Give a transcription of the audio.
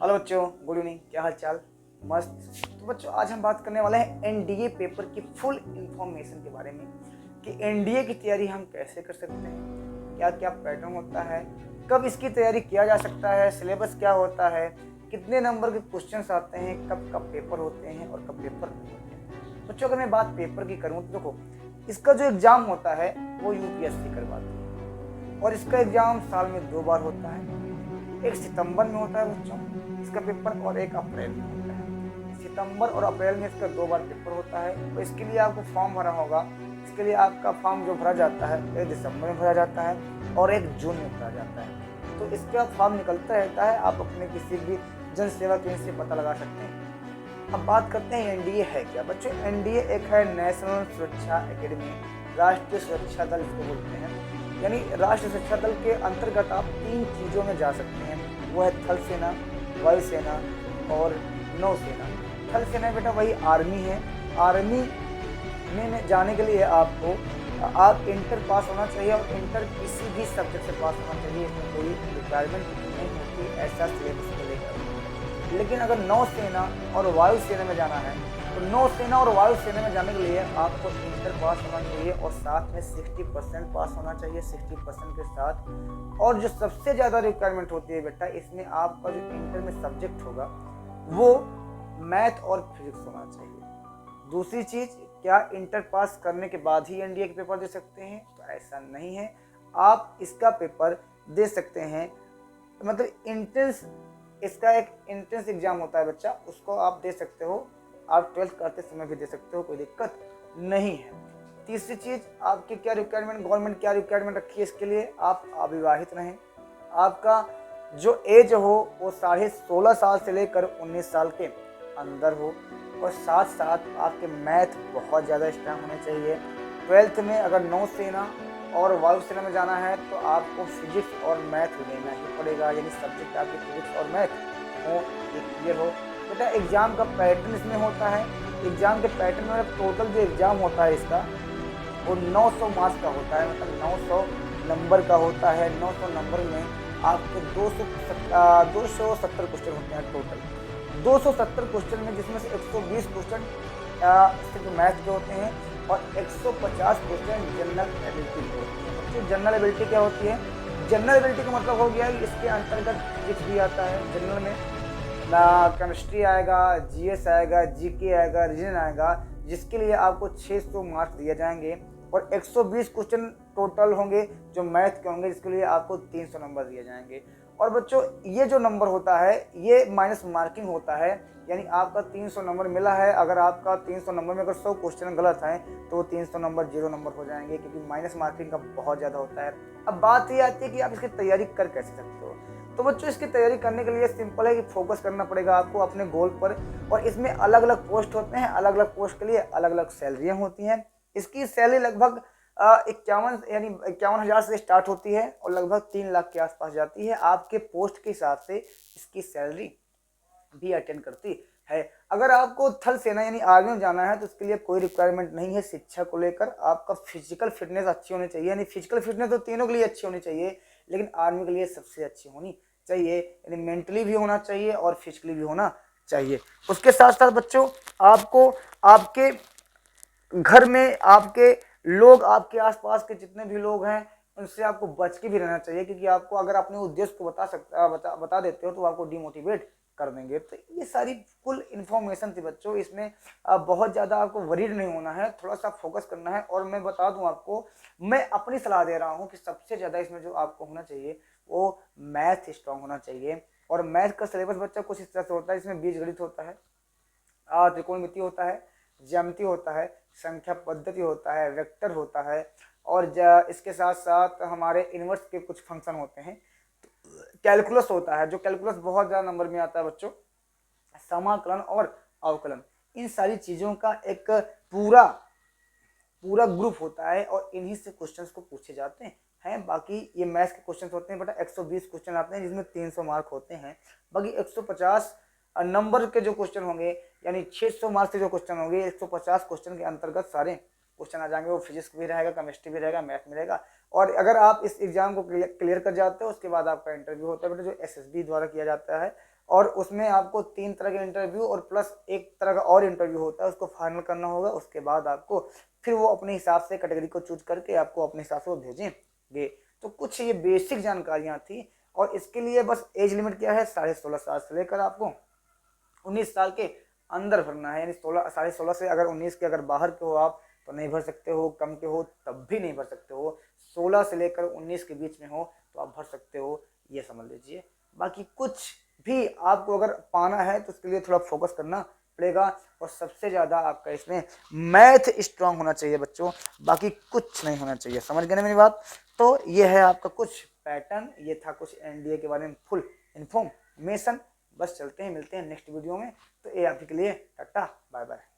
Hello बच्चों, good evening. क्या हाल चाल? मस्त। तो बच्चों, आज हम बात करने वाले हैं एनडीए पेपर की फुल इंफॉर्मेशन के बारे में कि एनडीए की तैयारी हम कैसे कर सकते हैं, क्या क्या पैटर्न होता है, कब इसकी तैयारी किया जा सकता है, सिलेबस क्या होता है, कितने नंबर के क्वेश्चंस आते हैं, कब कब पेपर होते हैं और कब पेपर नहीं होते हैं। बच्चों, अगर मैं बात पेपर की करूँ तो देखो, इसका जो एग्ज़ाम होता है वो यूपीएससी करवाती है और इसका एग्ज़ाम साल में 2 बार होता है। एक सितंबर में होता है बच्चों इसका पेपर और एक अप्रैल में होता है। सितंबर और अप्रैल में इसका 2 बार पेपर होता है और इसके लिए आपको फॉर्म भरा होगा। इसके लिए आपका फॉर्म जो भरा जाता है एक दिसंबर में भरा जाता है और एक जून में भरा जाता है। तो इसका फॉर्म निकलता रहता है, आप अपने किसी भी जन सेवा केंद्र से पता लगा सकते हैं। अब बात करते हैं एनडीए है क्या। बच्चों, एनडीए एक है नेशनल सुरक्षा एकेडमी, राष्ट्रीय सुरक्षा दल इसको बोलते हैं। यानी राष्ट्रीय सुरक्षा दल के अंतर्गत आप 3 चीज़ों में जा सकते हैं, वो है थल सेना, वायुसेना और नौसेना। थल सेना बेटा वही आर्मी है। आर्मी में जाने के लिए आपको आप इंटर पास होना चाहिए और इंटर किसी भी सब्जेक्ट से पास होना चाहिए, इसमें कोई रिक्वायरमेंट नहीं होती ऐसा सिलेबस को लेकर। लेकिन अगर नौसेना और वायुसेना में जाना है तो नौसेना और वायुसेना में जाने के लिए आपको इंटर पास होना चाहिए और साथ में 60% पास होना चाहिए 60% के साथ। और जो सबसे ज़्यादा रिक्वायरमेंट होती है बेटा, इसमें आपका जो इंटर में सब्जेक्ट होगा वो मैथ और फिजिक्स होना चाहिए। दूसरी चीज़, क्या इंटर पास करने के बाद ही एनडीए के पेपर दे सकते हैं? तो ऐसा नहीं है, आप इसका पेपर दे सकते हैं। मतलब इंट्रेंस, इसका एक एंट्रेंस एग्जाम होता है बच्चा, उसको आप दे सकते हो। आप 12th करते समय भी दे सकते हो, कोई दिक्कत नहीं है। तीसरी चीज़, आपकी क्या रिक्वायरमेंट, गवर्नमेंट क्या रिक्वायरमेंट रखी है इसके लिए, आप अविवाहित रहें, आपका जो एज हो वो 16.5 साल से लेकर 19 साल के अंदर हो और साथ साथ आपके मैथ बहुत ज़्यादा स्ट्रांग होने चाहिए। 12th में अगर नौसेना और वायुसेना में जाना है तो आपको फिजिक्स और मैथ लेना ही पड़ेगा, यानी सब्जेक्ट आपके फिजिक्स और मैथ हो, ये क्लियर हो। बेटा, एग्ज़ाम का पैटर्न इसमें होता है। एग्ज़ाम के पैटर्न में टोटल जो एग्ज़ाम होता है इसका वो 900 मार्क्स का होता है, मतलब 900 नंबर का होता है। 900 नंबर में आपके 270 क्वेश्चन होते हैं टोटल। 270 क्वेश्चन में जिसमें से 120 क्वेश्चन सिर्फ मैथ के होते हैं और 150 क्वेश्चन जनरल एबिलिटी के होते हैं। बच्चों, जनरल एबिलिटी क्या होती है? जनरल एबिलिटी का मतलब हो गया कि इसके अंतर्गत फिजिक्स भी आता है जनरल में, ना केमिस्ट्री आएगा, जीएस आएगा, जीके आएगा, रीजन आएगा, जिसके लिए आपको 600 मार्क्स दिए जाएंगे और 120 क्वेश्चन टोटल होंगे जो मैथ के होंगे, जिसके लिए आपको 300 नंबर दिए जाएंगे। और बच्चों, ये जो नंबर होता है ये माइनस मार्किंग होता है, यानी आपका 300 नंबर मिला है, अगर आपका 300 नंबर में अगर 100 क्वेश्चन गलत हैं तो वो 300 नंबर 0 नंबर हो जाएंगे, क्योंकि माइनस मार्किंग का बहुत ज़्यादा होता है। अब बात ये आती है कि आप इसकी तैयारी कर कैसे सकते हो। तो बच्चों, इसकी तैयारी करने के लिए सिंपल है कि फोकस करना पड़ेगा आपको अपने गोल पर। और इसमें अलग अलग पोस्ट होते हैं, अलग अलग पोस्ट के लिए अलग अलग सैलरियाँ होती हैं। इसकी सैलरी लगभग 51 हज़ार से स्टार्ट होती है और लगभग 3 लाख के आसपास जाती है। आपके पोस्ट के हिसाब से इसकी सैलरी भी अटेंड करती है। अगर आपको थल सेना यानी आर्मी में जाना है तो इसके लिए कोई रिक्वायरमेंट नहीं है। शिक्षा को लेकर आपका फिजिकल फिटनेस अच्छी होनी चाहिए, यानी फिजिकल फिटनेस तो तीनों के लिए अच्छी होनी चाहिए, लेकिन आर्मी के लिए सबसे अच्छी होनी चाहिए, यानी मेंटली भी होना चाहिए और फिजिकली भी होना चाहिए। उसके साथ साथ बच्चों, आपको आपके घर में आपके लोग, आपके आसपास के जितने भी लोग हैं उनसे आपको बच के भी रहना चाहिए, क्योंकि आपको अगर अपने उद्देश्य को बता देते हो तो आपको डिमोटिवेट कर देंगे। तो ये सारी फुल इन्फॉर्मेशन थी बच्चों। इसमें बहुत ज़्यादा आपको वरीड नहीं होना है, थोड़ा सा फोकस करना है। और मैं बता दूं आपको, मैं अपनी सलाह दे रहा हूँ कि सबसे ज़्यादा इसमें जो आपको होना चाहिए वो मैथ स्ट्रांग होना चाहिए। और मैथ का सिलेबस बच्चा कुछ इस तरह से होता है, इसमें बीजगणित होता है, त्रिकोणमिति होता है, ज्यामिति होता है, संख्या पद्धति होता है, वेक्टर होता है और इसके साथ साथ हमारे इनवर्स के कुछ फंक्शन होते हैं, कैलकुलस होता है, जो कैलकुलस बहुत ज़्यादा नंबर में आता है बच्चों, समाकलन और अवकलन। इन सारी चीज़ों का एक पूरा ग्रुप होता है और इन्हीं से क्वेश्चंस को पूछे जाते हैं। बाकी ये मैथ्स के क्वेश्चंस होते हैं बेटा, 120 क्वेश्चन आते हैं जिसमें 300 मार्क होते हैं। बाकी 150 नंबर के जो क्वेश्चन होंगे, यानी 600 मार्क्स के जो क्वेश्चन होंगे, 150 क्वेश्चन के अंतर्गत सारे क्वेश्चन आ जाएंगे। वो फिजिक्स भी रहेगा, केमिस्ट्री भी रहेगा, मैथ भी रहेगा। और अगर आप इस एग्जाम को क्लियर कर जाते हो उसके बाद आपका इंटरव्यू होता है बेटा, जो एसएसबी द्वारा किया जाता है और उसमें आपको 3 तरह के इंटरव्यू और प्लस एक तरह का और इंटरव्यू होता है, उसको फाइनल करना होगा। उसके बाद आपको फिर वो अपने हिसाब से कैटेगरी को चूज करके आपको अपने हिसाब से वो भेजेंगे। तो कुछ ये बेसिक जानकारियाँ थी। और इसके लिए बस एज लिमिट क्या है, 16.5 साल से लेकर आपको 19 साल के अंदर भरना है। यानी 16.5 से अगर 19 के अगर बाहर के हो आप तो नहीं भर सकते हो, कम के हो तब भी नहीं भर सकते हो, 16 से लेकर 19 के बीच में हो तो आप भर सकते हो, ये समझ लीजिए। बाकी कुछ भी आपको अगर पाना है तो उसके लिए थोड़ा फोकस करना पड़ेगा, और सबसे ज़्यादा आपका इसमें मैथ स्ट्रांग होना चाहिए बच्चों, बाकी कुछ नहीं होना चाहिए। समझ गए ना मेरी बात? तो ये है आपका कुछ पैटर्न, ये था कुछ एनडीए के बारे में फुल इन्फॉर्मेशन। बस चलते हैं, मिलते हैं नेक्स्ट वीडियो में। तो ये आपके लिए टाटा बाय बाय।